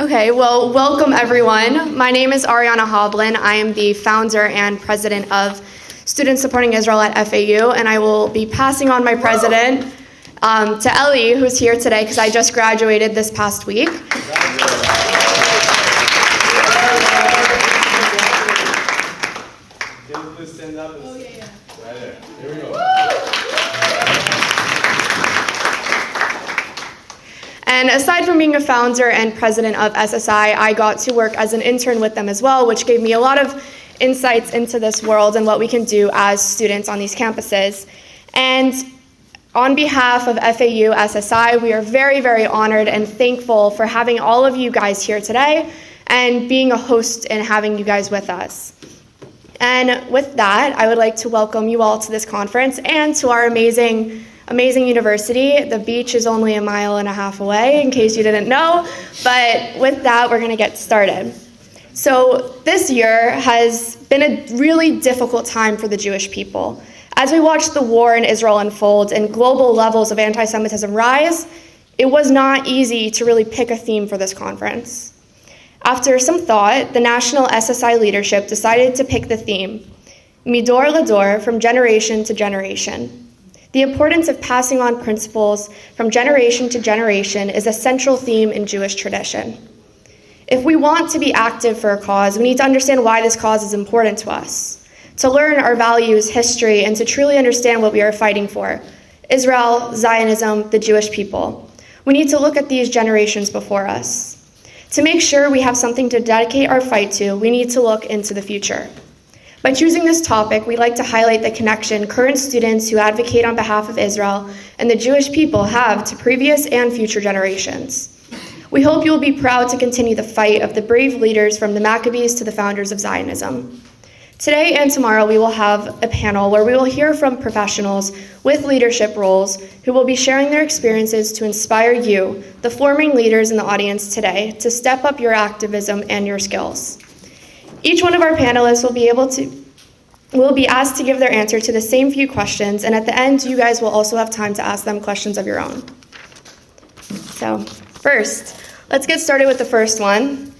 Okay, well, welcome everyone. My name is Ariana Hoblin. I am the founder and president of Students Supporting Israel at FAU, and I will be passing on my president to Ellie, who's here today because I just graduated this past week. Stand up. Oh, yeah. Right there. Here we go. And aside from being a founder and president of SSI, I got to work as an intern with them as well, which gave me a lot of insights into this world and what we can do as students on these campuses. And on behalf of FAU SSI, we are very, very honored and thankful for having all of you guys here today and being a host and having you guys with us. And with that, I would like to welcome you all to this conference and to our amazing university. The beach is only 1.5 miles away, in case you didn't know. But with that, we're going to get started. So this year has been a really difficult time for the Jewish people. As we watched the war in Israel unfold and global levels of anti-Semitism rise, it was not easy to really pick a theme for this conference. After some thought, the national SSI leadership decided to pick the theme, Midor Lador, from generation to generation. The importance of passing on principles from generation to generation is a central theme in Jewish tradition. If we want to be active for a cause, we need to understand why this cause is important to us, to learn our values, history, and to truly understand what we are fighting for, Israel, Zionism, the Jewish people. We need to look at these generations before us. To make sure we have something to dedicate our fight to, we need to look into the future. By choosing this topic, we like to highlight the connection current students who advocate on behalf of Israel and the Jewish people have to previous and future generations. We hope you will be proud to continue the fight of the brave leaders from the Maccabees to the founders of Zionism. Today and tomorrow, we will have a panel where we will hear from professionals with leadership roles who will be sharing their experiences to inspire you, the forming leaders in the audience today, to step up your activism and your skills. Each one of our panelists will be asked to give their answer to the same few questions, and at the end, you guys will also have time to ask them questions of your own. So, first, let's get started with the first one.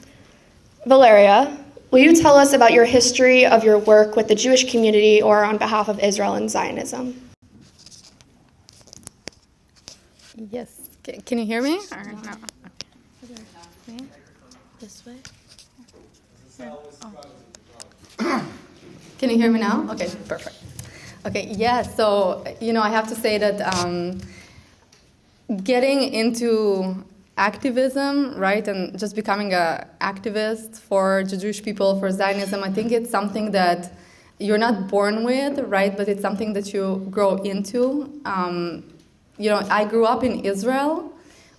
Valeria, will you tell us about your history of your work with the Jewish community or on behalf of Israel and Zionism? Yes. Can you hear me? Or no? Okay. This way? Oh. Can you hear me now? Okay, perfect. Okay, yeah, so, I have to say that getting into activism, right, and just becoming an activist for the Jewish people, for Zionism, I think it's something that you're not born with, right, but it's something that you grow into. I grew up in Israel,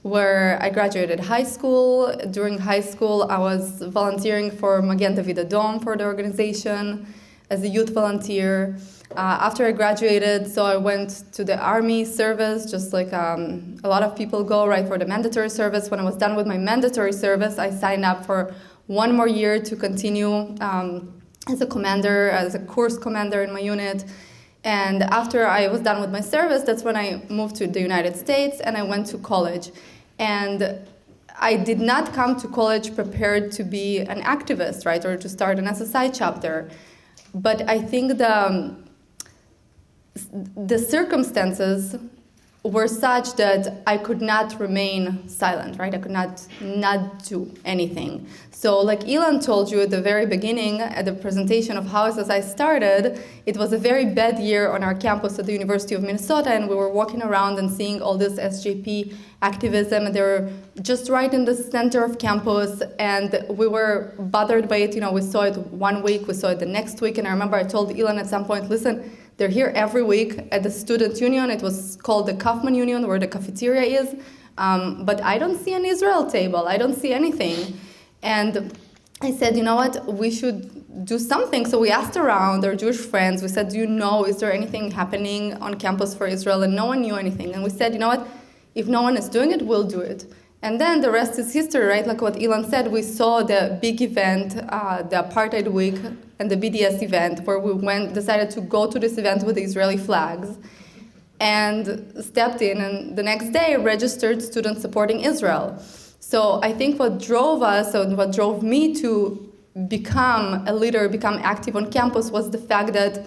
where I graduated high school. During high school, I was volunteering for Magen David Adom for the organization as a youth volunteer. After I graduated, so I went to the army service, just like a lot of people go, right, for the mandatory service. When I was done with my mandatory service, I signed up for 1 more year to continue as a commander, as a course commander in my unit. And after I was done with my service, that's when I moved to the United States and I went to college. And I did not come to college prepared to be an activist, right, or to start an SSI chapter. But I think the circumstances were such that I could not remain silent, right? I could not do anything. So like Ilan told you at the very beginning, at the presentation of how SSI started, it was a very bad year on our campus at the University of Minnesota, and we were walking around and seeing all this SJP activism, and they were just right in the center of campus, and we were bothered by it. We saw it 1 week, we saw it the next week, and I remember I told Ilan at some point, listen, they're here every week at the student union. It was called the Kaufman Union, where the cafeteria is. But I don't see an Israel table. I don't see anything. And I said, you know what? We should do something. So we asked around our Jewish friends. We said, is there anything happening on campus for Israel? And no one knew anything. And we said, you know what? If no one is doing it, we'll do it. And then the rest is history, right? Like what Ilan said, we saw the big event, the Apartheid Week, and the BDS event, where we decided to go to this event with the Israeli flags, and stepped in, and the next day registered Students Supporting Israel. So I think what drove us, or what drove me to become a leader, become active on campus, was the fact that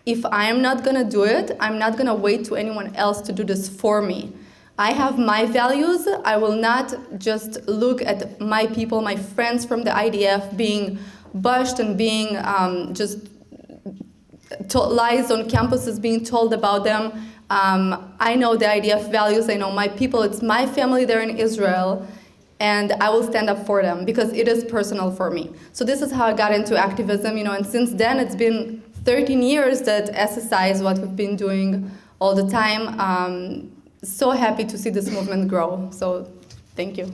if I am not going to do it, I'm not going to wait to anyone else to do this for me. I have my values. I will not just look at my people, my friends from the IDF being bashed and being lies on campuses being told about them. I know the IDF values. I know my people. It's my family there in Israel. And I will stand up for them because it is personal for me. So this is how I got into activism, and since then it's been 13 years that SSI is what we've been doing all the time. So happy to see this movement grow. So thank you.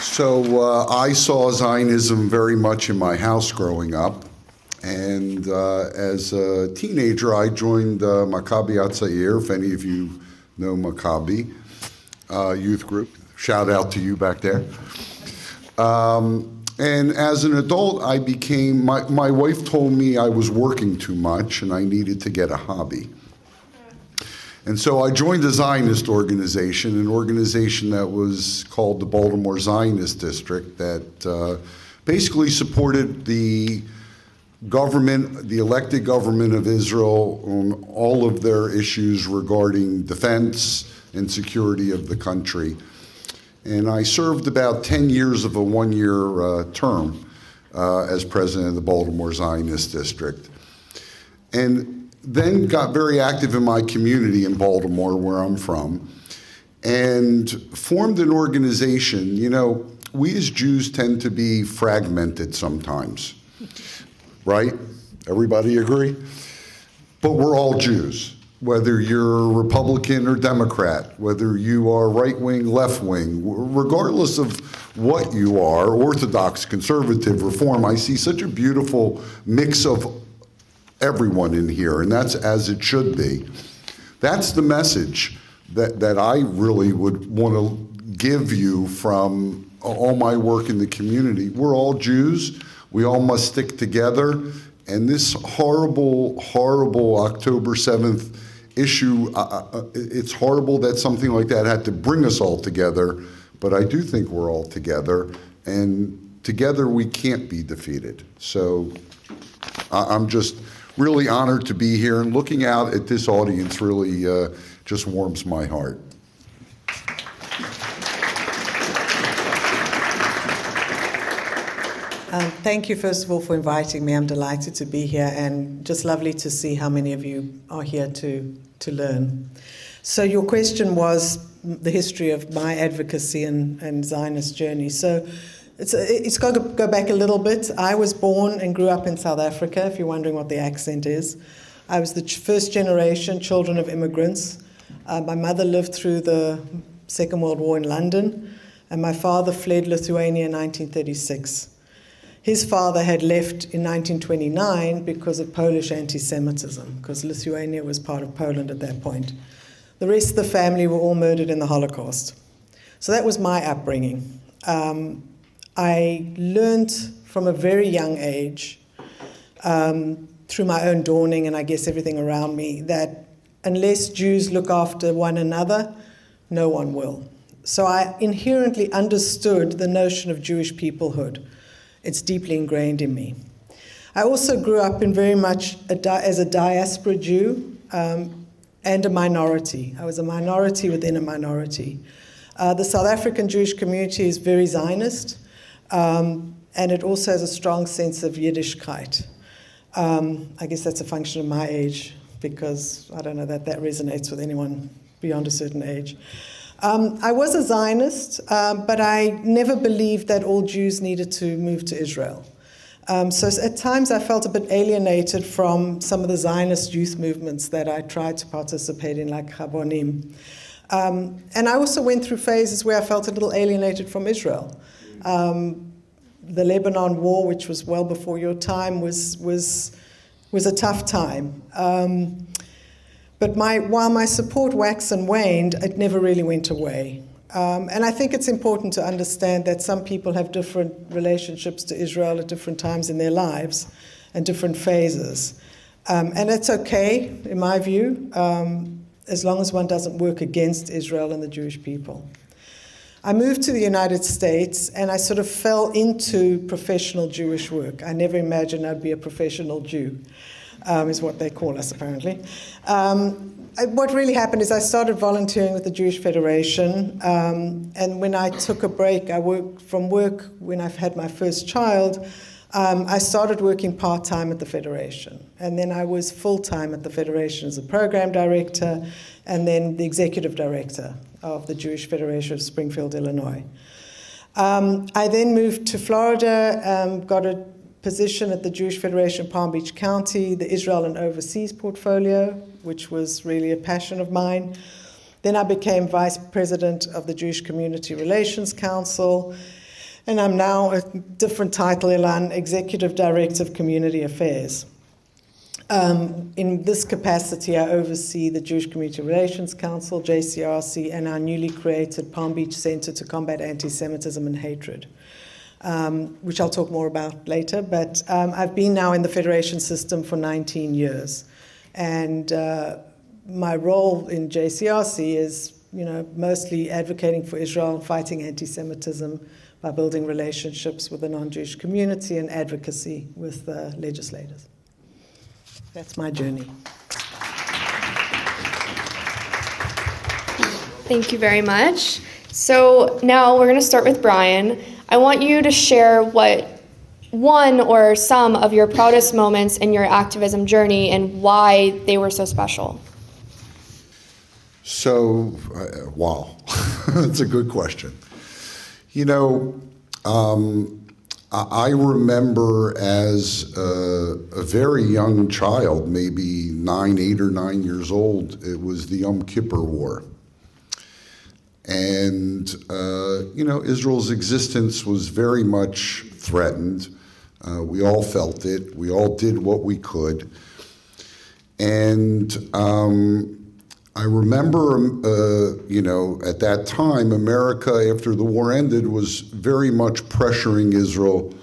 So I saw Zionism very much in my house growing up. And as a teenager, I joined Maccabi Atzair, if any of you know Maccabi youth group. Shout out to you back there. And as an adult, I became, my wife told me I was working too much and I needed to get a hobby. And so I joined a Zionist organization, an organization that was called the Baltimore Zionist District, that basically supported the government, the elected government of Israel, on all of their issues regarding defense and security of the country. And I served about 10 years of a one-year term as president of the Baltimore Zionist District. And then got very active in my community in Baltimore, where I'm from, and formed an organization. We as Jews tend to be fragmented sometimes. Right? Everybody agree? But we're all Jews, whether you're Republican or Democrat, whether you are right-wing, left-wing, regardless of what you are, Orthodox, conservative, Reform. I see such a beautiful mix of everyone in here, and that's as it should be. That's the message that I really would want to give you from all my work in the community. We're all Jews. We all must stick together, and this horrible, horrible October 7th issue, it's horrible that something like that had to bring us all together, but I do think we're all together, and together we can't be defeated. So I'm just really honored to be here, and looking out at this audience really just warms my heart. Thank you, first of all, for inviting me. I'm delighted to be here, and just lovely to see how many of you are here to learn. So your question was the history of my advocacy and Zionist journey. So it's got to go back a little bit. I was born and grew up in South Africa, if you're wondering what the accent is. I was the first generation children of immigrants. My mother lived through the Second World War in London, and my father fled Lithuania in 1936. His father had left in 1929 because of Polish anti-Semitism, because Lithuania was part of Poland at that point. The rest of the family were all murdered in the Holocaust. So that was my upbringing. I learned from a very young age, through my own dawning and I guess everything around me, that unless Jews look after one another, no one will. So I inherently understood the notion of Jewish peoplehood. It's deeply ingrained in me. I also grew up in very much as a diaspora Jew and a minority. I was a minority within a minority. The South African Jewish community is very Zionist, and it also has a strong sense of Yiddishkeit. I guess that's a function of my age, because I don't know that resonates with anyone beyond a certain age. I was a Zionist, but I never believed that all Jews needed to move to Israel. So at times I felt a bit alienated from some of the Zionist youth movements that I tried to participate in, like Chabonim. And I also went through phases where I felt a little alienated from Israel. The Lebanon War, which was well before your time, was a tough time. But while my support waxed and waned, it never really went away. And I think it's important to understand that some people have different relationships to Israel at different times in their lives and different phases. And it's okay, in my view. as long as one doesn't work against Israel and the Jewish people. I moved to the United States and I sort of fell into professional Jewish work. I never imagined I'd be a professional Jew, is what they call us apparently. What really happened is I started volunteering with the Jewish Federation, and when I took a break, I worked from work when I've had my first child. I started working part-time at the Federation, and then I was full-time at the Federation as a program director and then the executive director of the Jewish Federation of Springfield, Illinois. I then moved to Florida, got a position at the Jewish Federation of Palm Beach County, the Israel and Overseas portfolio, which was really a passion of mine. Then I became vice president of the Jewish Community Relations Council, and I'm now a different title, Ilan, Executive Director of Community Affairs. In this capacity, I oversee the Jewish Community Relations Council, JCRC, and our newly created Palm Beach Center to Combat Anti-Semitism and Hatred, which I'll talk more about later. But I've been now in the Federation system for 19 years. And my role in JCRC is, mostly advocating for Israel and fighting anti-Semitism by building relationships with the non-Jewish community and advocacy with legislators. That's my journey. Thank you very much. So now we're going to start with Brian. I want you to share what one or some of your proudest moments in your activism journey and why they were so special. So, wow, that's a good question. I remember as a very young child, maybe 8 or 9 years old, it was the Yom Kippur War. And, Israel's existence was very much threatened. We all felt it. We all did what we could. And I remember, at that time, America, after the war ended, was very much pressuring Israel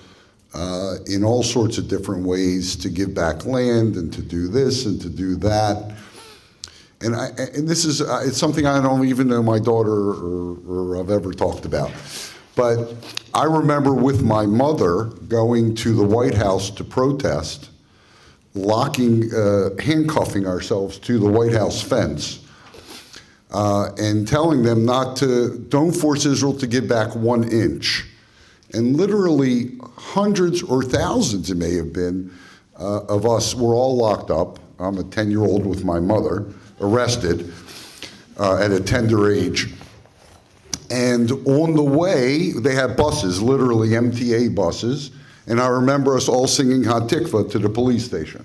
in all sorts of different ways to give back land and to do this and to do that. And this is it's something I don't even know my daughter or I've ever talked about. But I remember with my mother going to the White House to protest, handcuffing ourselves to the White House fence, and telling them don't force Israel to give back 1 inch. And literally hundreds or thousands, it may have been, of us were all locked up. I'm a 10-year-old with my mother, arrested at a tender age. And on the way, they had buses, literally MTA buses, and I remember us all singing Hatikva to the police station,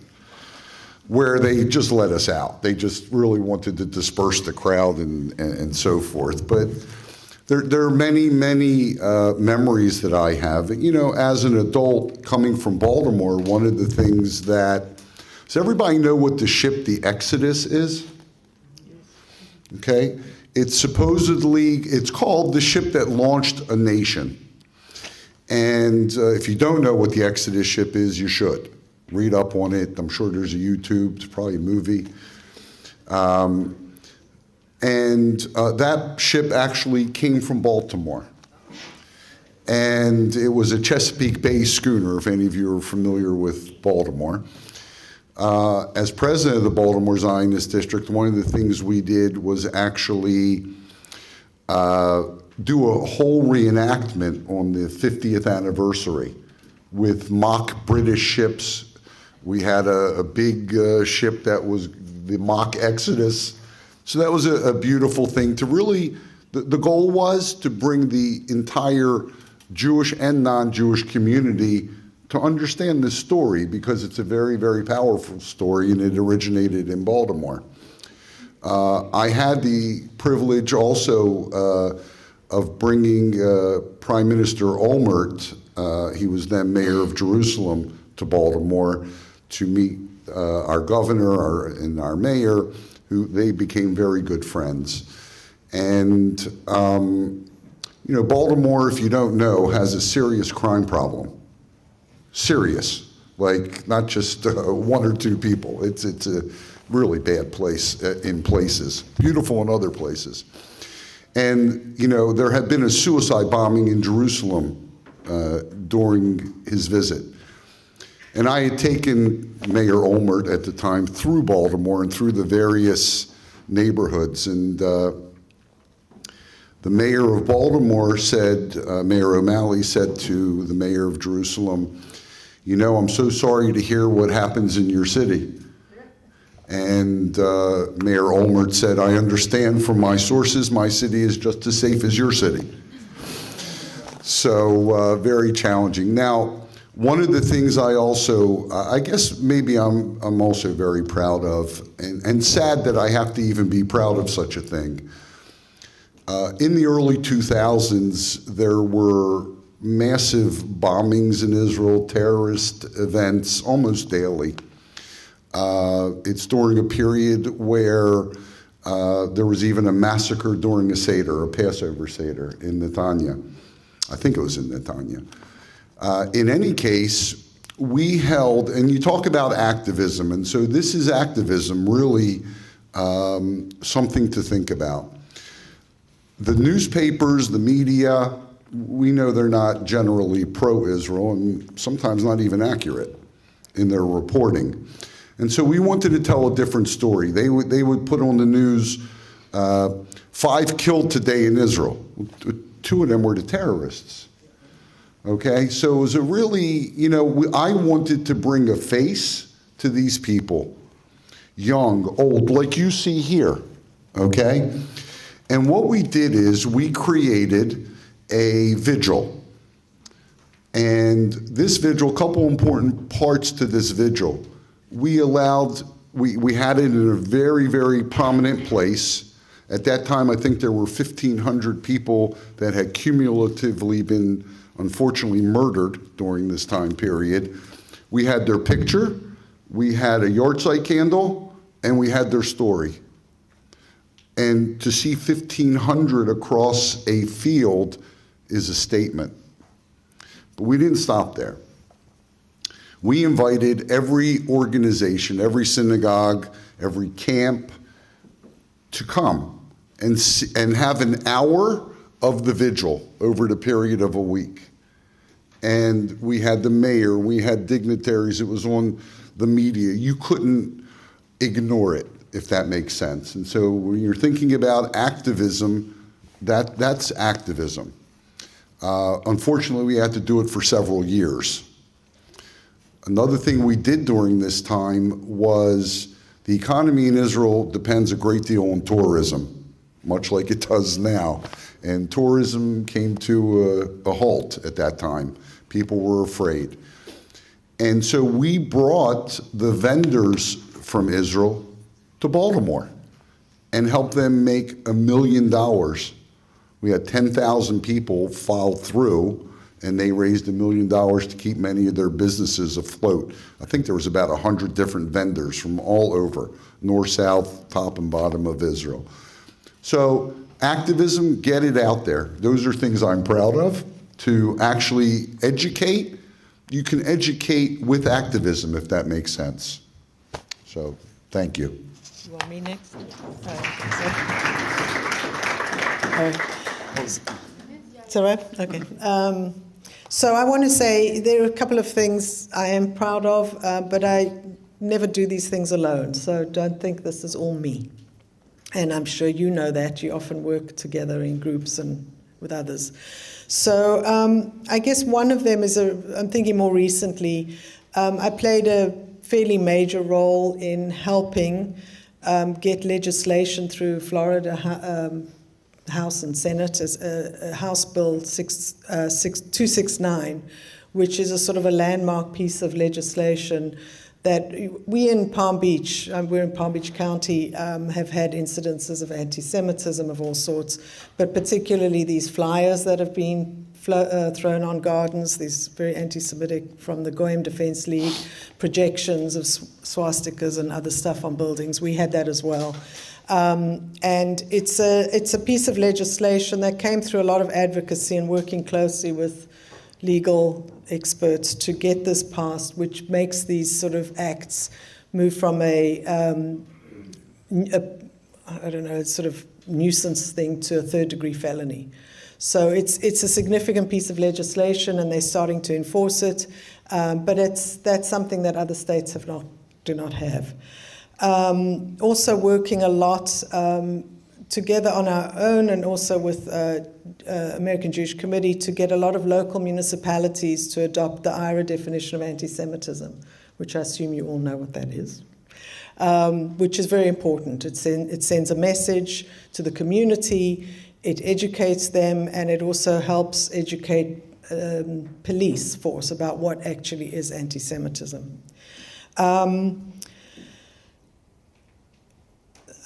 where they just let us out. They just really wanted to disperse the crowd and so forth. But there are many, many memories that I have. As an adult coming from Baltimore, one of the things does everybody know what the ship, the Exodus, is? Okay. It's called the ship that launched a nation. And if you don't know what the Exodus ship is, you should. Read up on it. I'm sure there's a YouTube, it's probably a movie. That ship actually came from Baltimore. And it was a Chesapeake Bay schooner, if any of you are familiar with Baltimore. As president of the Baltimore Zionist District, one of the things we did was actually do a whole reenactment on the 50th anniversary with mock British ships. We had a big ship that was the mock Exodus. So that was a beautiful thing to really, the goal was to bring the entire Jewish and non-Jewish community to understand this story, because it's a very, very powerful story and it originated in Baltimore. I had the privilege also of bringing Prime Minister Olmert, he was then mayor of Jerusalem, to Baltimore to meet our governor and our mayor, who they became very good friends. And, Baltimore, if you don't know, has a serious crime problem. Serious, like not just 1 or 2 people. It's really bad place in places, beautiful in other places. And, you know, there had been a suicide bombing in Jerusalem during his visit. And I had taken Mayor Olmert at the time through Baltimore and through the various neighborhoods. And the mayor of Baltimore said, Mayor O'Malley said to the mayor of Jerusalem, you know, I'm so sorry to hear what happens in your city. And Mayor Olmert said, I understand from my sources, my city is just as safe as your city. So very challenging. Now, one of the things I also, I guess maybe I'm also very proud of, and sad that I have to even be proud of such a thing. In the early 2000s, there were massive bombings in Israel, terrorist events almost daily. It's during a period where there was even a massacre during a Seder, a Passover Seder in Netanya. I think it was in Netanya. In any case, we held, and you talk about activism, and so this is activism, really something to think about. The newspapers, the media, we know they're not generally pro-Israel and sometimes not even accurate in their reporting. And so we wanted to tell a different story. They would put on the news, 5 killed today in Israel. 2 of them were the terrorists. Okay, so it was a really, you know, I wanted to bring a face to these people, young, old, like you see here, okay? And what we did is we created a vigil. And this vigil, a couple important parts to this vigil. We had it in a very, very prominent place. At that time, I think there were 1,500 people that had cumulatively been, unfortunately, murdered during this time period. We had their picture, we had a yahrzeit candle, and we had their story. And to see 1,500 across a field is a statement. But we didn't stop there. We invited every organization, every synagogue, every camp to come and have an hour of the vigil over the period of a week. And we had the mayor, we had dignitaries, it was on the media. You couldn't ignore it, if that makes sense. And so when you're thinking about activism, that's activism. Unfortunately, we had to do it for several years. Another thing we did during this time was the economy in Israel depends a great deal on tourism, much like it does now. And tourism came to a halt at that time. People were afraid. And so we brought the vendors from Israel to Baltimore and helped them make $1 million. We had 10,000 people file through, and they raised $1 million to keep many of their businesses afloat. I think there was about 100 different vendors from all over, north, south, top and bottom of Israel. So activism, get it out there. Those are things I'm proud of. To actually educate, you can educate with activism, if that makes sense. So thank you. You want me next? It's all right? Okay. So I want to say there are a couple of things I am proud of, but I never do these things alone. So don't think this is all me. And I'm sure you know that. You often work together in groups and with others. So I guess one of them is, I'm thinking more recently, I played a fairly major role in helping get legislation through Florida House and Senate, as House Bill 269, which is a sort of a landmark piece of legislation that we in Palm Beach, we're in Palm Beach County, have had incidences of anti-Semitism of all sorts, but particularly these flyers that have been thrown on gardens, these very anti-Semitic from the Goyim Defense League, projections of swastikas and other stuff on buildings. We had that as well. And it's a piece of legislation that came through a lot of advocacy and working closely with legal experts to get this passed, which makes these sort of acts move from a I don't know, sort of nuisance thing to a third-degree felony. So it's a significant piece of legislation, and they're starting to enforce it. But that's something that other states do not have. Also working a lot together on our own, and also with American Jewish Committee, to get a lot of local municipalities to adopt the IRA definition of anti-Semitism, which I assume you all know what that is. Which is very important. It sends a message to the community, it educates them, and it also helps educate police force about what actually is anti-Semitism.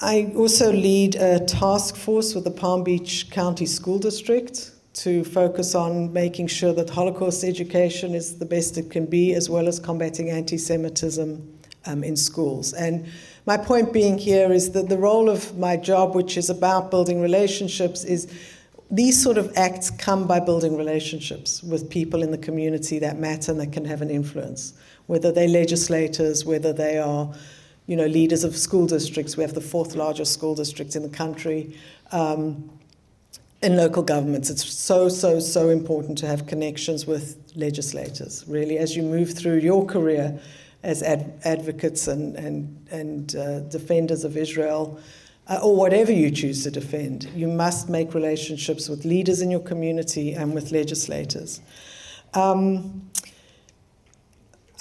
I also lead a task force with the Palm Beach County School District to focus on making sure that Holocaust education is the best it can be, as well as combating anti-Semitism in schools. And my point being here is that the role of my job, which is about building relationships, is these sort of acts come by building relationships with people in the community that matter and that can have an influence, whether they're legislators, whether they are leaders of school districts. We have the 4th largest school district in the country. In local governments, it's so important to have connections with legislators, really, as you move through your career as advocates and defenders of Israel, or whatever you choose to defend. You must make relationships with leaders in your community and with legislators.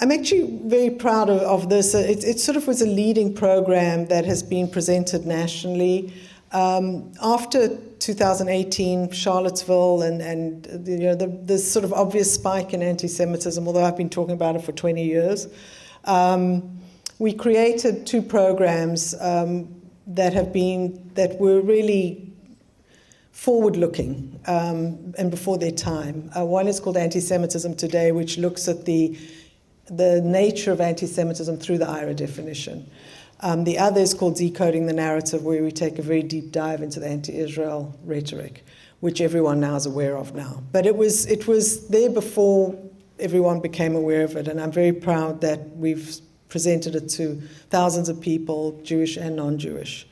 I'm actually very proud of this. It sort of was a leading program that has been presented nationally. After 2018, Charlottesville, and the sort of obvious spike in anti-Semitism, although I've been talking about it for 20 years, we created 2 programs that were really forward-looking and before their time. One is called Anti-Semitism Today, which looks at the nature of anti-Semitism through the IRA definition. The other is called Decoding the Narrative, where we take a very deep dive into the anti-Israel rhetoric, which everyone now is aware of now. But it was there before everyone became aware of it, and I'm very proud that we've presented it to thousands of people, Jewish and non-Jewish.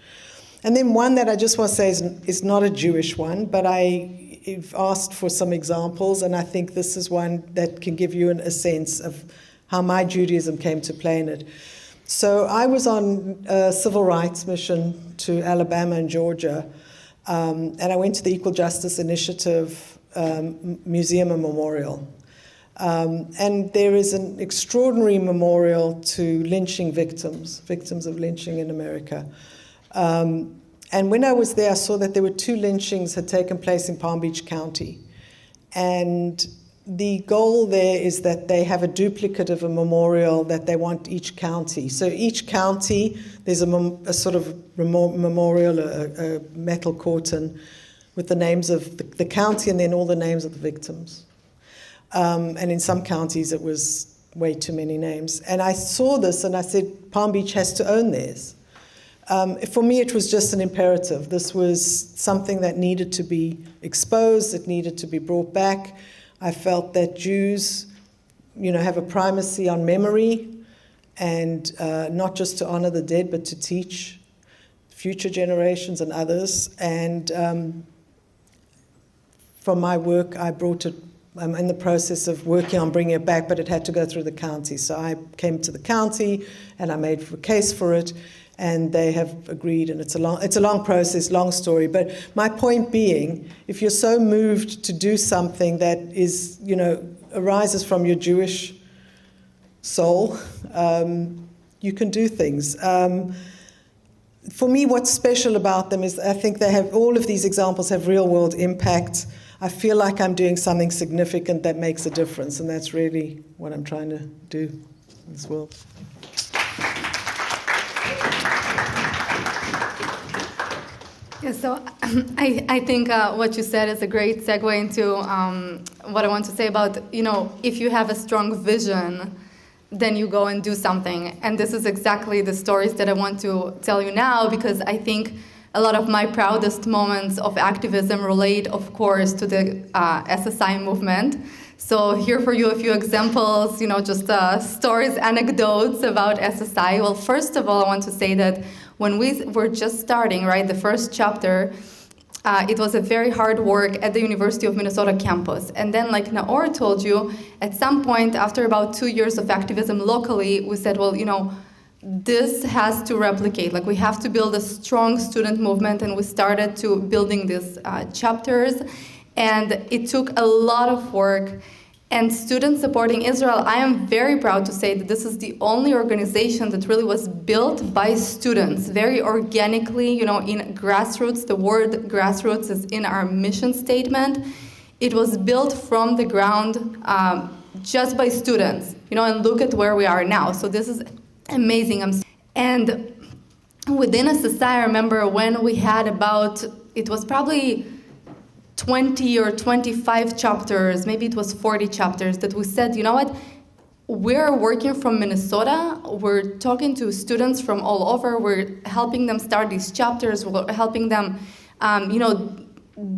And then one that I just want to say is not a Jewish one, but I've asked for some examples, and I think this is one that can give you a sense of how my Judaism came to play in it. So I was on a civil rights mission to Alabama and Georgia, and I went to the Equal Justice Initiative Museum and Memorial. And there is an extraordinary memorial to lynching victims of lynching in America. And when I was there, I saw that there were 2 lynchings had taken place in Palm Beach County. And the goal there is that they have a duplicate of a memorial that they want each county. So each county, there's a sort of memorial, a metal curtain with the names of the county and then all the names of the victims. And in some counties, it was way too many names. And I saw this and I said, Palm Beach has to own theirs. For me, it was just an imperative. This was something that needed to be exposed. It needed to be brought back. I felt that Jews, have a primacy on memory, and not just to honor the dead, but to teach future generations and others. And from my work, I brought it. I'm in the process of working on bringing it back, but it had to go through the county. So I came to the county, and I made a case for it, and they have agreed. And it's a long process, long story. But my point being, if you're so moved to do something that is, arises from your Jewish soul, you can do things. For me, what's special about them is I think they have all of these examples have real world impact. I feel like I'm doing something significant that makes a difference, and that's really what I'm trying to do in this world. Yeah, so I think what you said is a great segue into what I want to say about, if you have a strong vision, then you go and do something. And this is exactly the stories that I want to tell you now, because I think a lot of my proudest moments of activism relate, of course, to the SSI movement. So here for you a few examples, just stories, anecdotes about SSI. Well, first of all, I want to say that when we were just starting, right, the first chapter, it was a very hard work at the University of Minnesota campus. And then, like Naor told you, at some point, after about 2 years of activism locally, we said, well, this has to replicate. Like, we have to build a strong student movement, and we started to building these chapters. And it took a lot of work. And Students Supporting Israel, I am very proud to say that this is the only organization that really was built by students, very organically, in grassroots. The word grassroots is in our mission statement. It was built from the ground just by students, and look at where we are now. So this is amazing. And within SSI, I remember when we had it was probably 20 or 25 chapters, maybe it was 40 chapters, that we said, you know what, we're working from Minnesota, we're talking to students from all over, we're helping them start these chapters, we're helping them,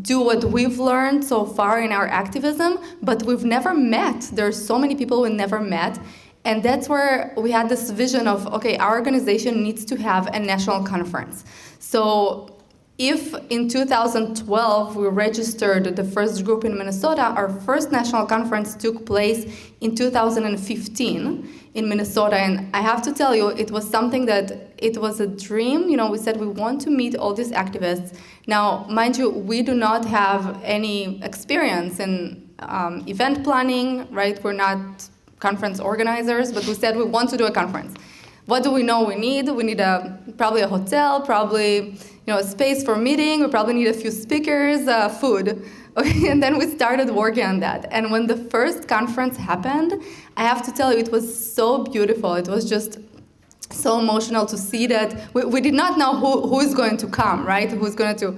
do what we've learned so far in our activism, but we've never met. There's so many people we never met. And that's where we had this vision of, okay, our organization needs to have a national conference. So if in 2012 we registered the first group in Minnesota, our first national conference took place in 2015 in Minnesota. And I have to tell you, it was something that it was a dream. We said we want to meet all these activists. Now, mind you, we do not have any experience in event planning, right? We're not conference organizers, but we said we want to do a conference. What do we know we need? We need probably a hotel, probably a space for meeting. We probably need a few speakers, food. Okay, and then we started working on that. And when the first conference happened, I have to tell you, it was so beautiful. It was just so emotional to see that we did not know who is going to come, right? Who's going to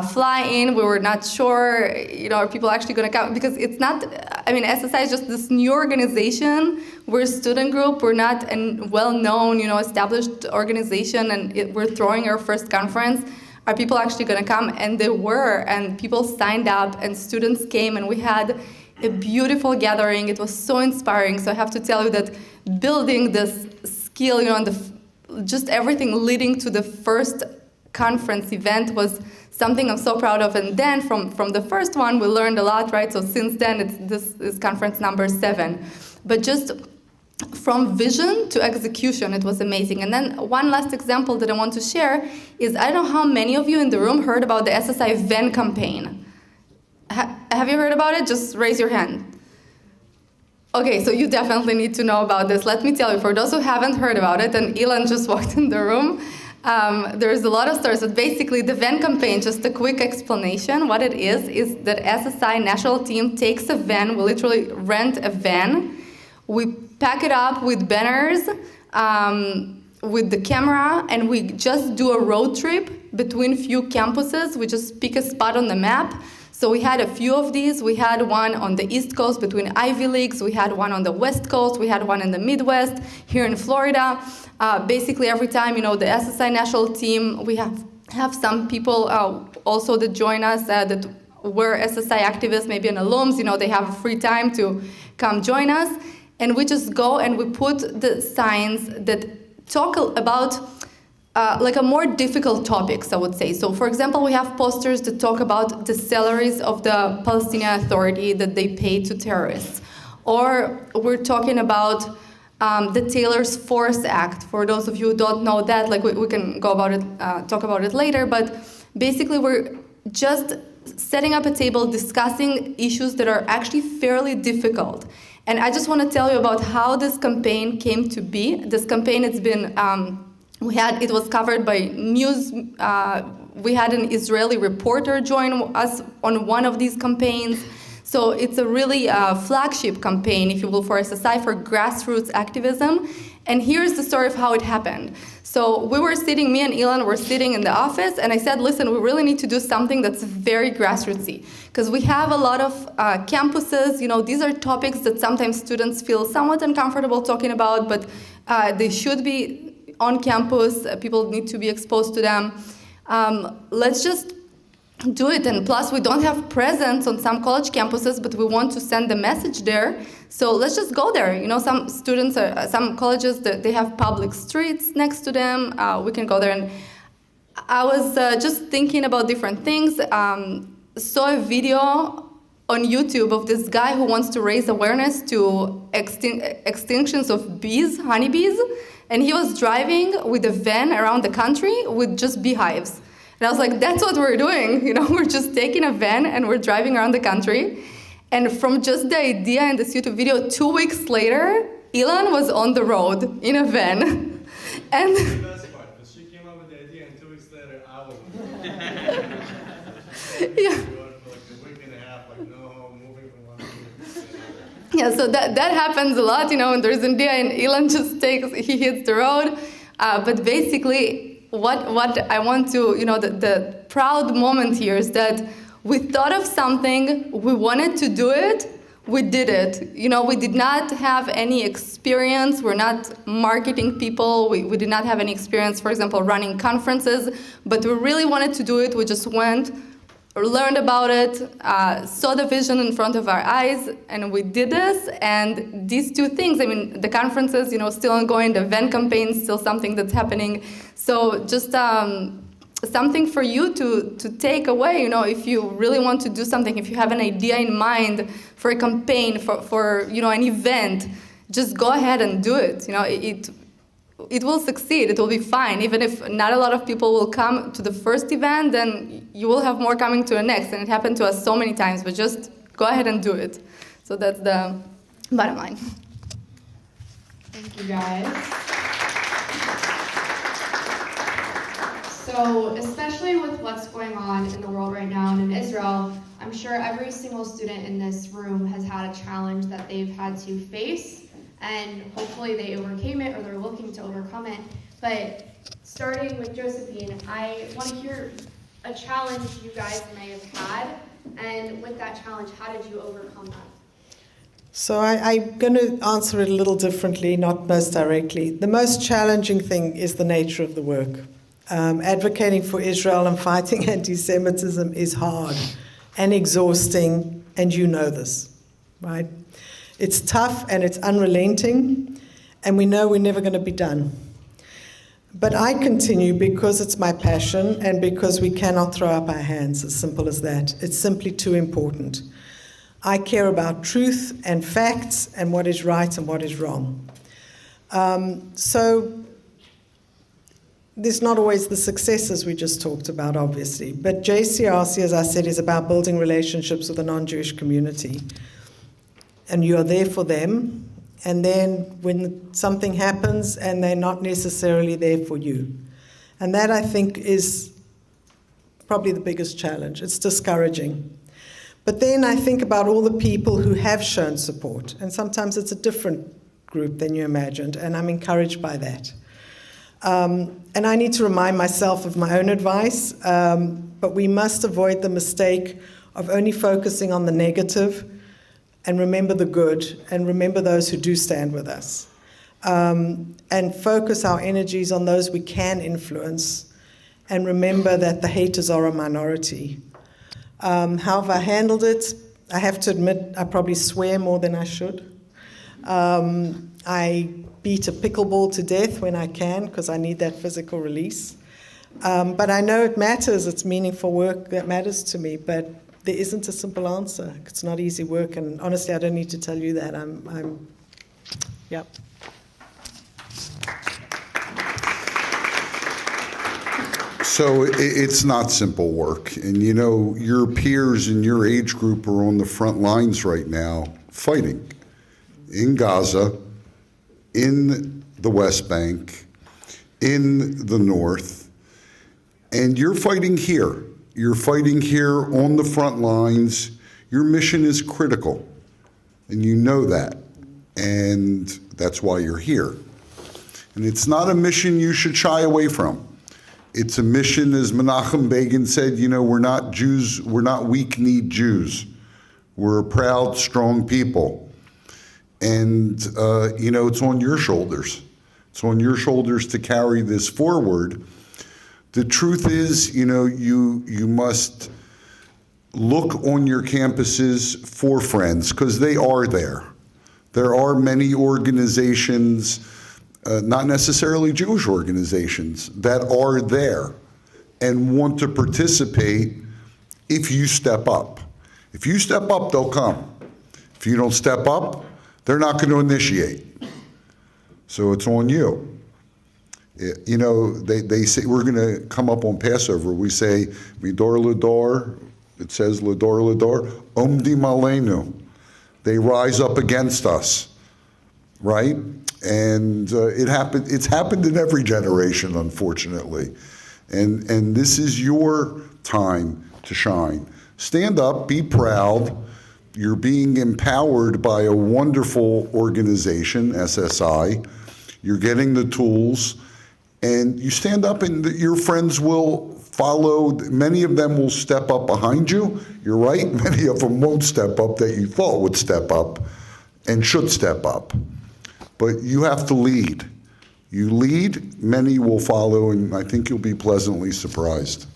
fly in. We were not sure, are people actually going to come? Because it's not, SSI is just this new organization. We're a student group. We're not a well-known, established organization, and we're throwing our first conference. Are people actually going to come? And they were, and people signed up, and students came, and we had a beautiful gathering. It was so inspiring. So I have to tell you that building this skill, and just everything leading to the first conference event was something I'm so proud of. And then from the first one, we learned a lot, right? So since then, this is conference number 7. But just from vision to execution, it was amazing. And then one last example that I want to share is, I don't know how many of you in the room heard about the SSI VEN campaign. Have you heard about it? Just raise your hand. Okay, so you definitely need to know about this. Let me tell you, for those who haven't heard about it, and Ilan just walked in the room, there's a lot of stories. But basically, the VEN campaign, just a quick explanation, what it is that SSI national team takes a van, we literally rent a van, we pack it up with banners, with the camera, and we just do a road trip between few campuses. We just pick a spot on the map. So we had a few of these. We had one on the East Coast between Ivy Leagues. We had one on the West Coast. We had one in the Midwest, here in Florida. Basically, every time, the SSI national team, we have some people also that join us that were SSI activists, maybe an alums. They have free time to come join us. And we just go and we put the signs that talk about like a more difficult topics, I would say. So, for example, we have posters that talk about the salaries of the Palestinian Authority that they pay to terrorists. Or we're talking about the Taylor's Force Act. For those of you who don't know that, we can go about it, talk about it later. But basically, we're just setting up a table, discussing issues that are actually fairly difficult. And I just want to tell you about how this campaign came to be. This campaign, it's been... it was covered by news. We had an Israeli reporter join us on one of these campaigns. So it's a really flagship campaign, if you will, for SSI, for grassroots activism. And here's the story of how it happened. So me and Ilan were sitting in the office, and I said, listen, we really need to do something that's very grassrootsy. Because we have a lot of campuses, these are topics that sometimes students feel somewhat uncomfortable talking about, but they should be on campus. People need to be exposed to them. Let's just do it. And plus, we don't have presence on some college campuses, but we want to send the message there. So let's just go there. You know, some students, some colleges, they have public streets next to them. We can go there. And I was just thinking about different things. Saw a video on YouTube of this guy who wants to raise awareness to extinctions of bees, honeybees. And he was driving with a van around the country with just beehives. And I was like, that's what we're doing. You know, we're just taking a van and we're driving around the country. And from just the idea in this YouTube video, 2 weeks later, Elon was on the road in a van. And The best part, but she came up with the idea, and 2 weeks later, I was. yeah. For like a week and a half, like no, moving from one to the other. Yeah, so that happens a lot, you know, when there's an idea and Elon just he hits the road. But basically, what I want to, you know, the proud moment here is that we thought of something, we wanted to do it, we did it. You know, we did not have any experience, we're not marketing people, we did not have any experience, for example, running conferences, but we really wanted to do it. We just went, learned about it, saw the vision in front of our eyes, and we did this. And these two things, I mean, the conferences, you know, still ongoing, the event campaign, still something that's happening. So just something for you to take away, you know, if you really want to do something, if you have an idea in mind for a campaign, for you know, an event, just go ahead and do it. You know, it will succeed, it will be fine. Even if not a lot of people will come to the first event, then you will have more coming to the next. And it happened to us so many times, but just go ahead and do it. So that's the bottom line. Thank you, guys. So, especially with what's going on in the world right now and in Israel, I'm sure every single student in this room has had a challenge that they've had to face, and hopefully they overcame it or they're looking to overcome it. But starting with Josephine, I want to hear a challenge you guys may have had, and with that challenge, how did you overcome that? So I'm going to answer it a little differently, not most directly. The most challenging thing is the nature of the work. Advocating for Israel and fighting anti-Semitism is hard and exhausting, and you know this, right? It's tough and it's unrelenting, and we know we're never going to be done. But I continue because it's my passion and because we cannot throw up our hands, as simple as that. It's simply too important. I care about truth and facts and what is right and what is wrong. So there's not always the successes we just talked about, obviously. But JCRC, as I said, is about building relationships with the non-Jewish community. And you are there for them. And then when something happens and they're not necessarily there for you. And that, I think, is probably the biggest challenge. It's discouraging. But then I think about all the people who have shown support. And sometimes it's a different group than you imagined. And I'm encouraged by that. And I need to remind myself of my own advice, but we must avoid the mistake of only focusing on the negative and remember the good and remember those who do stand with us. And focus our energies on those we can influence and remember that the haters are a minority. How have I handled it? I have to admit I probably swear more than I should. I beat a pickleball to death when I can because I need that physical release. But I know it matters. It's meaningful work that matters to me. But there isn't a simple answer. It's not easy work. And honestly, I don't need to tell you that. Yep. So it's not simple work. And you know, your peers in your age group are on the front lines right now fighting in Gaza, in the West Bank, in the North, and you're fighting here. You're fighting here on the front lines. Your mission is critical, and you know that, and that's why you're here. And it's not a mission you should shy away from. It's a mission, as Menachem Begin said, you know, we're not Jews, we're not weak-kneed Jews. We're a proud, strong people. And, you know, it's on your shoulders. It's on your shoulders to carry this forward. The truth is, you know, you must look on your campuses for friends, because they are there. There are many organizations, not necessarily Jewish organizations, that are there and want to participate if you step up. If you step up, they'll come. If you don't step up, they're not going to initiate. So it's on you. You know, they say, we're going to come up on Passover, we say, Midor Lador, it says Lador Lador, Omdim Aleinu. They rise up against us, right? And it's happened in every generation, unfortunately. And this is your time to shine. Stand up, be proud. You're being empowered by a wonderful organization, SSI. You're getting the tools, and you stand up and your friends will follow. Many of them will step up behind you. You're right, many of them won't step up that you thought would step up and should step up. But you have to lead. You lead, many will follow, and I think you'll be pleasantly surprised.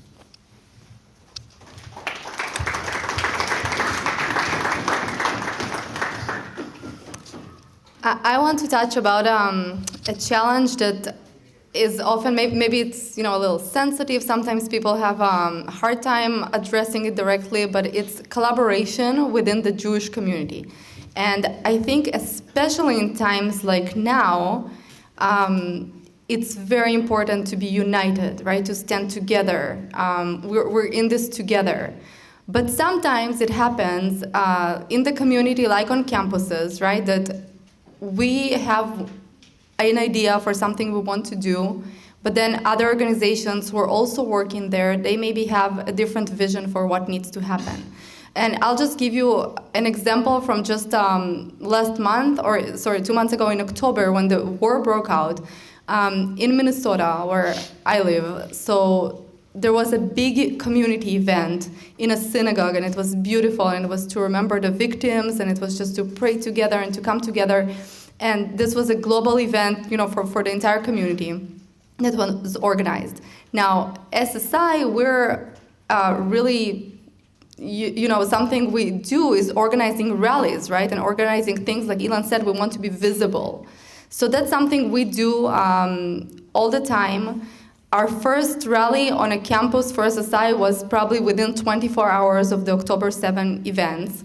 I want to touch about a challenge that is often, maybe it's a little sensitive. Sometimes people have a hard time addressing it directly, but it's collaboration within the Jewish community. And I think especially in times like now, it's very important to be united, right? To stand together. We're in this together. But sometimes it happens in the community, like on campuses, right? That we have an idea for something we want to do, but then other organizations who are also working there, they maybe have a different vision for what needs to happen. And I'll just give you an example from just 2 months ago in October, when the war broke out in Minnesota, where I live. So there was a big community event in a synagogue, and it was beautiful, and it was to remember the victims, and it was just to pray together and to come together. And this was a global event, for the entire community that was organized. Now, SSI, we're really, something we do is organizing rallies, right? And organizing things, like Ilan said, we want to be visible. So that's something we do all the time. Our first rally on a campus for SSI was probably within 24 hours of the October 7 events.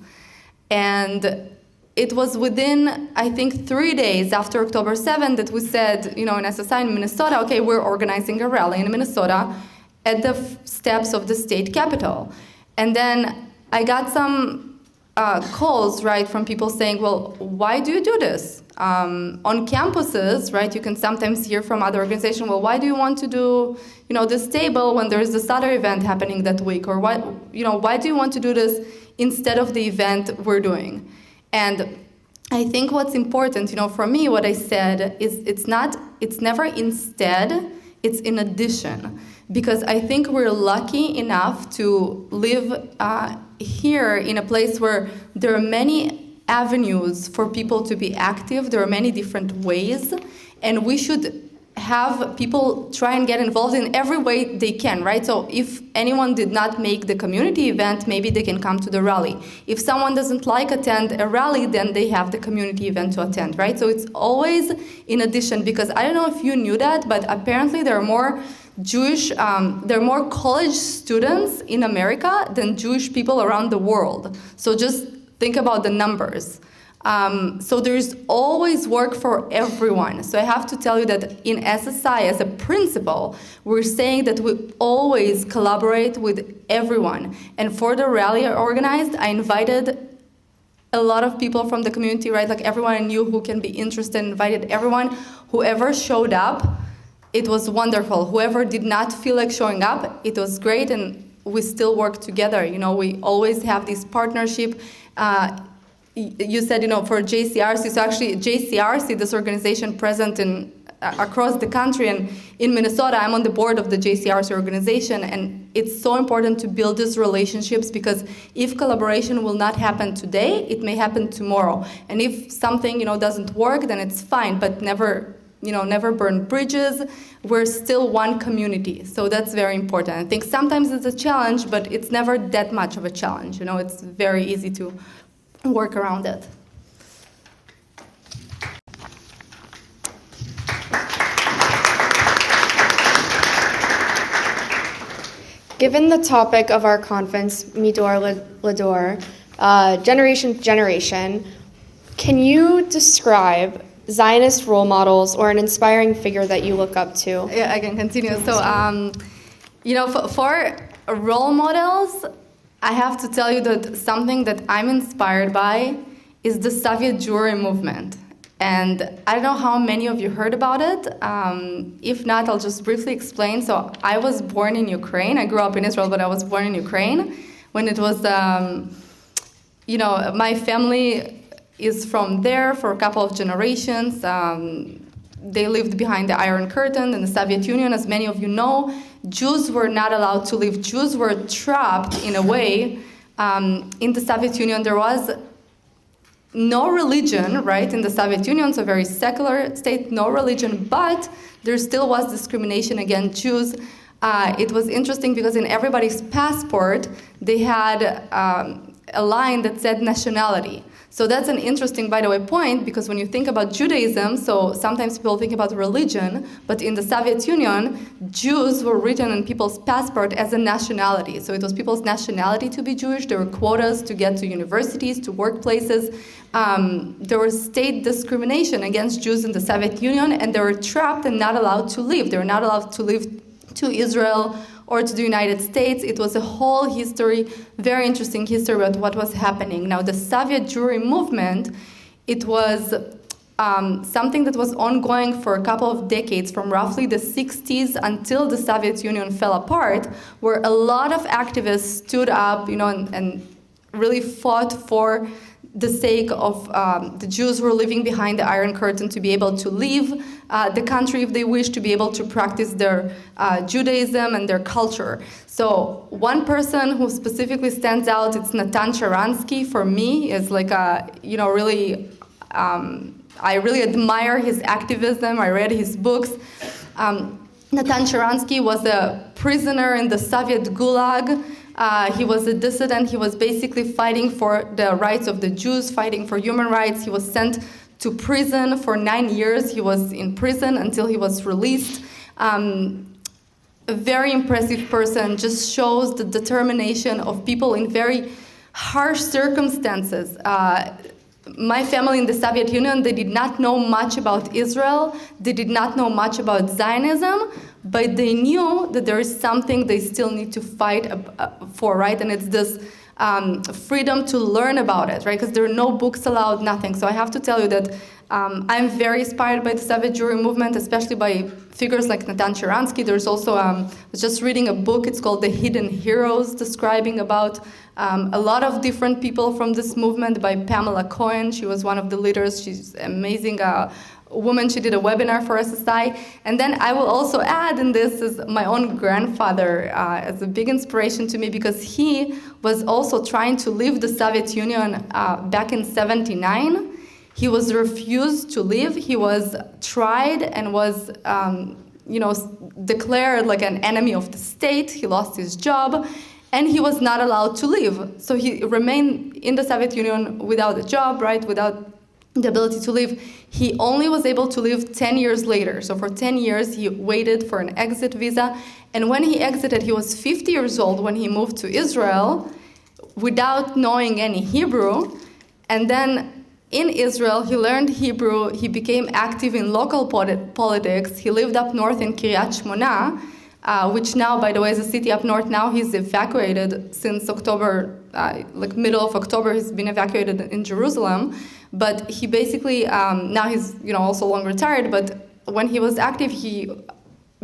And it was within, I think, 3 days after October 7 that we said, in SSI in Minnesota, okay, we're organizing a rally in Minnesota at the steps of the state capitol. And then I got some calls, right, from people saying, well, why do you do this? On campuses, right, you can sometimes hear from other organizations, well, why do you want to do, this table when there's this other event happening that week? Or why do you want to do this instead of the event we're doing? And I think what's important, for me, what I said is it's never instead, it's in addition. Because I think we're lucky enough to live here in a place where there are many avenues for people to be active. There are many different ways, and we should have people try and get involved in every way they can, right? So if anyone did not make the community event, maybe they can come to the rally. If someone doesn't attend a rally, then they have the community event to attend, right? So it's always in addition, because I don't know if you knew that, but apparently there are more there are more college students in America than Jewish people around the world. So just think about the numbers. So there's always work for everyone. So I have to tell you that in SSI, as a principle, we're saying that we always collaborate with everyone. And for the rally I organized, I invited a lot of people from the community, right? Like everyone I knew who can be interested, invited everyone. Whoever showed up, it was wonderful. Whoever did not feel like showing up, it was great, and we still work together. We always have this partnership. You said, for JCRC, so actually JCRC, this organization present across the country, and in Minnesota, I'm on the board of the JCRC organization, and it's so important to build these relationships, because if collaboration will not happen today, it may happen tomorrow. And if something, doesn't work, then it's fine, but never never burned bridges. We're still one community, so that's very important. I think sometimes it's a challenge, but it's never that much of a challenge. It's very easy to work around it. Given the topic of our conference, Midor Lador, Generation to Generation, can you describe Zionist role models or an inspiring figure that you look up to? Yeah, I can continue. So, for role models, I have to tell you that something that I'm inspired by is the Soviet Jewry movement. And I don't know how many of you heard about it. If not, I'll just briefly explain. So I was born in Ukraine. I grew up in Israel, but I was born in Ukraine when it was, my family is from there for a couple of generations. They lived behind the Iron Curtain in the Soviet Union. As many of you know, Jews were not allowed to live. Jews were trapped in a way. In the Soviet Union, there was no religion, right, in the Soviet Union, so a very secular state, no religion, but there still was discrimination against Jews. It was interesting because in everybody's passport, they had a line that said nationality. So that's an interesting, by the way, point, because when you think about Judaism, so sometimes people think about religion, but in the Soviet Union, Jews were written in people's passport as a nationality. So it was people's nationality to be Jewish. There were quotas to get to universities, to workplaces. There was state discrimination against Jews in the Soviet Union, and they were trapped and not allowed to leave. They were not allowed to leave to Israel or to the United States. It was a whole history, very interesting history about what was happening. Now, the Soviet Jewry movement, it was something that was ongoing for a couple of decades, from roughly the 60s until the Soviet Union fell apart, where a lot of activists stood up, and really fought for the sake of the Jews who were living behind the Iron Curtain to be able to leave the country if they wish, to be able to practice their Judaism and their culture. So one person who specifically stands out, it's Natan Sharansky. For me, is like really, I really admire his activism. I read his books. Natan Sharansky was a prisoner in the Soviet Gulag. He was a dissident. He was basically fighting for the rights of the Jews, fighting for human rights. He was sent to prison for 9 years. He was in prison until he was released. A very impressive person, just shows the determination of people in very harsh circumstances. My family in the Soviet Union, they did not know much about Israel. They did not know much about Zionism, but they knew that there is something they still need to fight for, right? And it's this freedom to learn about it, right? Because there are no books allowed, nothing. So I have to tell you that I'm very inspired by the Soviet Jewry movement, especially by figures like Natan Sharansky. There's also, I was just reading a book, it's called The Hidden Heroes, describing about a lot of different people from this movement by Pamela Cohen. She was one of the leaders. She's an amazing woman. She did a webinar for SSI. And then I will also add, and this is my own grandfather as a big inspiration to me, because he was also trying to leave the Soviet Union back in '79. He was refused to leave. He was tried and was declared like an enemy of the state. He lost his job. And he was not allowed to leave. So he remained in the Soviet Union without a job, right, without the ability to leave. He only was able to leave 10 years later. So for 10 years, he waited for an exit visa. And when he exited, he was 50 years old when he moved to Israel without knowing any Hebrew. And then in Israel, he learned Hebrew. He became active in local politics. He lived up north in Kiryat Shmona, which now, by the way, is a city up north. Now he's evacuated since October, middle of October, he's been evacuated in Jerusalem. But he basically, now he's also long retired, but when he was active, he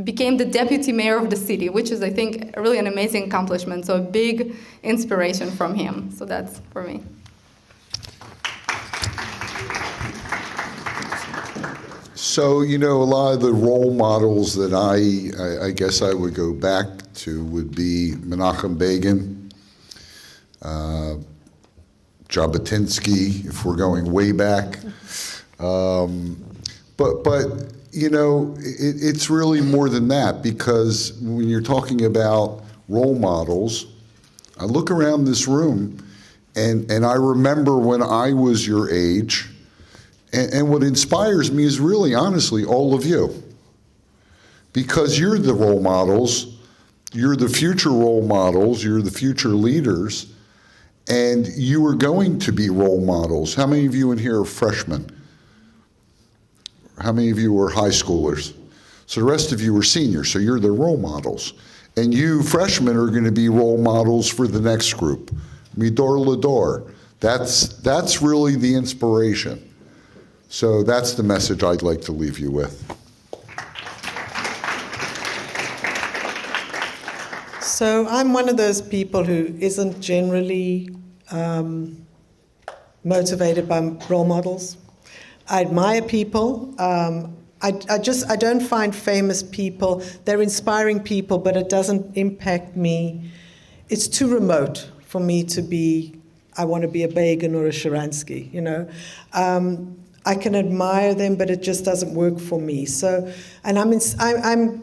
became the deputy mayor of the city, which is, I think, really an amazing accomplishment. So a big inspiration from him. So that's for me. So, a lot of the role models that I guess I would go back to would be Menachem Begin, Jabotinsky, if we're going way back. But It's really more than that, because when you're talking about role models, I look around this room and I remember when I was your age, and what inspires me is really, honestly, all of you. Because you're the role models, you're the future role models, you're the future leaders, and you are going to be role models. How many of you in here are freshmen? How many of you are high schoolers? So the rest of you are seniors, so you're the role models. And you freshmen are going to be role models for the next group. Midor Lador. That's really the inspiration. So that's the message I'd like to leave you with. So I'm one of those people who isn't generally motivated by role models. I admire people. I don't find famous people, they're inspiring people, but it doesn't impact me. It's too remote for me to be, I want to be a Begin or a Sharansky, I can admire them, but it just doesn't work for me. So, and I'm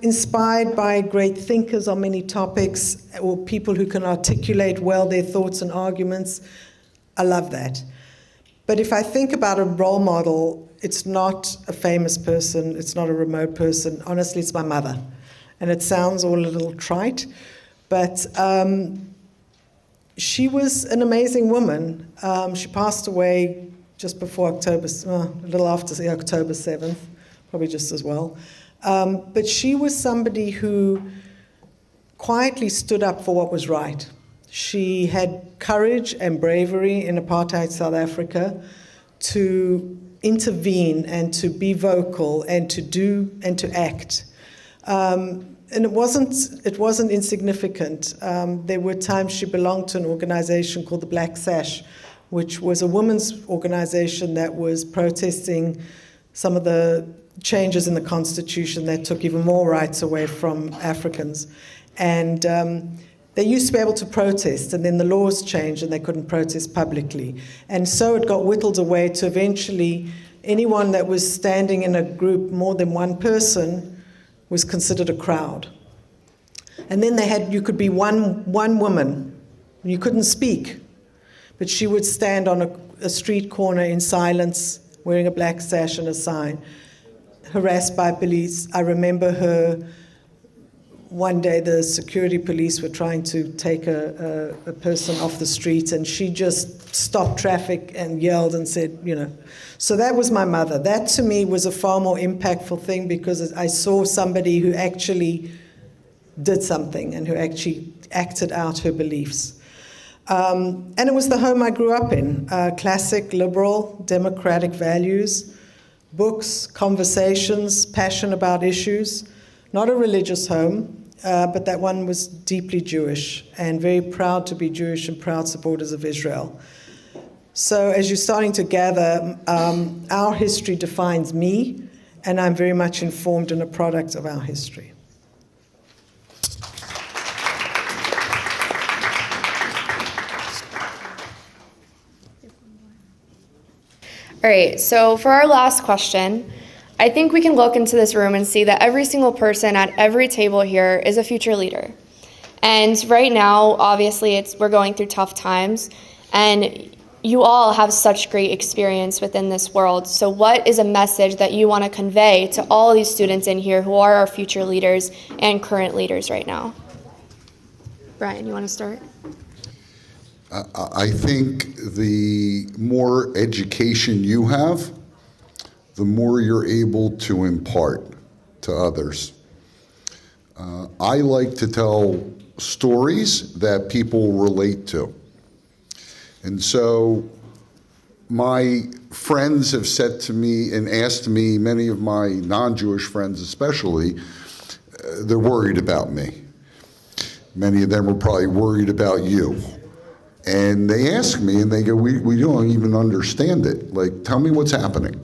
inspired by great thinkers on many topics, or people who can articulate well their thoughts and arguments. I love that. But if I think about a role model, it's not a famous person, it's not a remote person. Honestly, it's my mother. And it sounds all a little trite, but she was an amazing woman. She passed away just before a little after October 7th, probably just as well. But she was somebody who quietly stood up for what was right. She had courage and bravery in apartheid South Africa to intervene and to be vocal and to do and to act. And it wasn't insignificant. There were times she belonged to an organization called the Black Sash, which was a women's organization that was protesting some of the changes in the Constitution that took even more rights away from Africans. And they used to be able to protest, and then the laws changed and they couldn't protest publicly. And so it got whittled away to eventually anyone that was standing in a group more than one person was considered a crowd. And then you could be one woman, and you couldn't speak. But she would stand on a street corner in silence, wearing a black sash and a sign, harassed by police. I remember her, one day the security police were trying to take a person off the street, and she just stopped traffic and yelled and said, So that was my mother. That to me was a far more impactful thing, because I saw somebody who actually did something and who actually acted out her beliefs. And it was the home I grew up in, classic liberal democratic values, books, conversations, passion about issues, not a religious home, but that one was deeply Jewish and very proud to be Jewish and proud supporters of Israel. So as you're starting to gather, our history defines me, and I'm very much informed and a product of our history. All right, so for our last question, I think we can look into this room and see that every single person at every table here is a future leader. And right now, obviously, we're going through tough times, and you all have such great experience within this world. So what is a message that you want to convey to all these students in here who are our future leaders and current leaders right now? Brian, you want to start? I think the more education you have, the more you're able to impart to others. I like to tell stories that people relate to. And so my friends have said to me and asked me, many of my non-Jewish friends especially, they're worried about me. Many of them are probably worried about you. And they ask me, and they go, we don't even understand it. Like, tell me what's happening.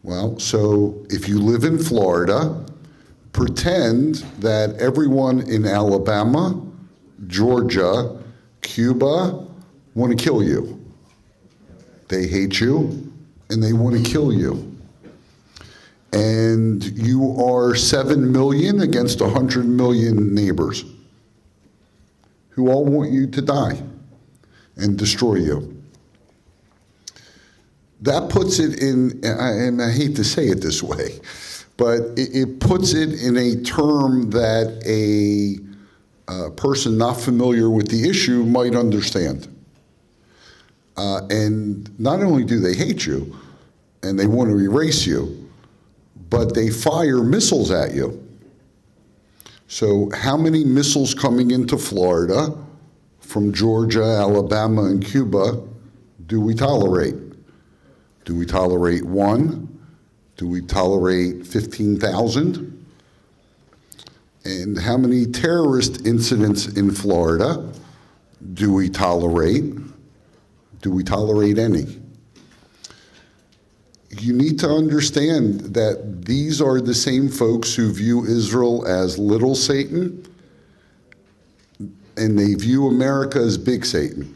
Well, so if you live in Florida, pretend that everyone in Alabama, Georgia, Cuba want to kill you. They hate you, and they want to kill you. and you are 7 million against 100 million neighbors who all want you to die and destroy you. That puts it in, and I hate to say it this way, but it puts it in a term that a person not familiar with the issue might understand. And not only do they hate you and they want to erase you, but they fire missiles at you. So how many missiles coming into Florida from Georgia, Alabama, and Cuba do we tolerate? Do we tolerate 1? Do we tolerate 15,000? And how many terrorist incidents in Florida do we tolerate? Do we tolerate any? You need to understand that these are the same folks who view Israel as little Satan, and they view America as big Satan.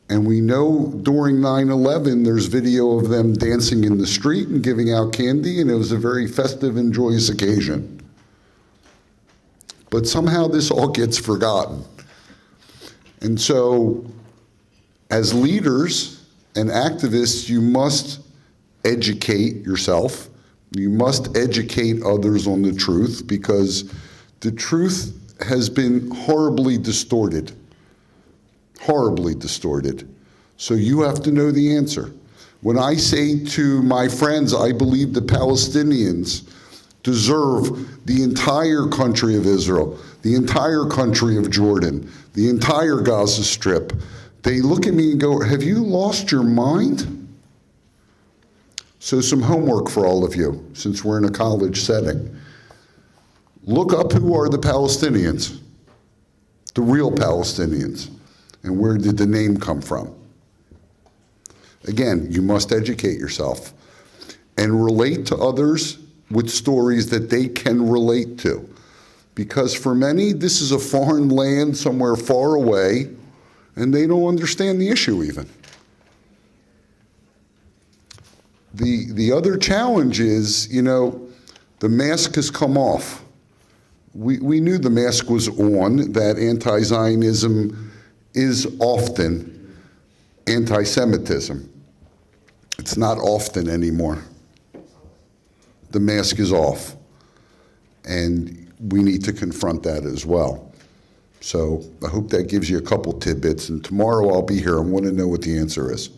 And we know during 9/11, there's video of them dancing in the street and giving out candy, and it was a very festive and joyous occasion. But somehow this all gets forgotten. And so, as leaders and activists, you must educate yourself. You must educate others on the truth, because the truth has been horribly distorted. Horribly distorted. So you have to know the answer. When I say to my friends, I believe the Palestinians deserve the entire country of Israel, the entire country of Jordan, the entire Gaza Strip, they look at me and go, have you lost your mind? So some homework for all of you, since we're in a college setting. Look up who are the Palestinians, the real Palestinians, and where did the name come from? Again, you must educate yourself and relate to others with stories that they can relate to. Because for many, this is a foreign land somewhere far away, and they don't understand the issue even. The other challenge is, the mask has come off. We knew the mask was on, that anti-Zionism is often anti-Semitism. It's not often anymore. The mask is off, and we need to confront that as well. So I hope that gives you a couple tidbits, and tomorrow I'll be here. I want to know what the answer is.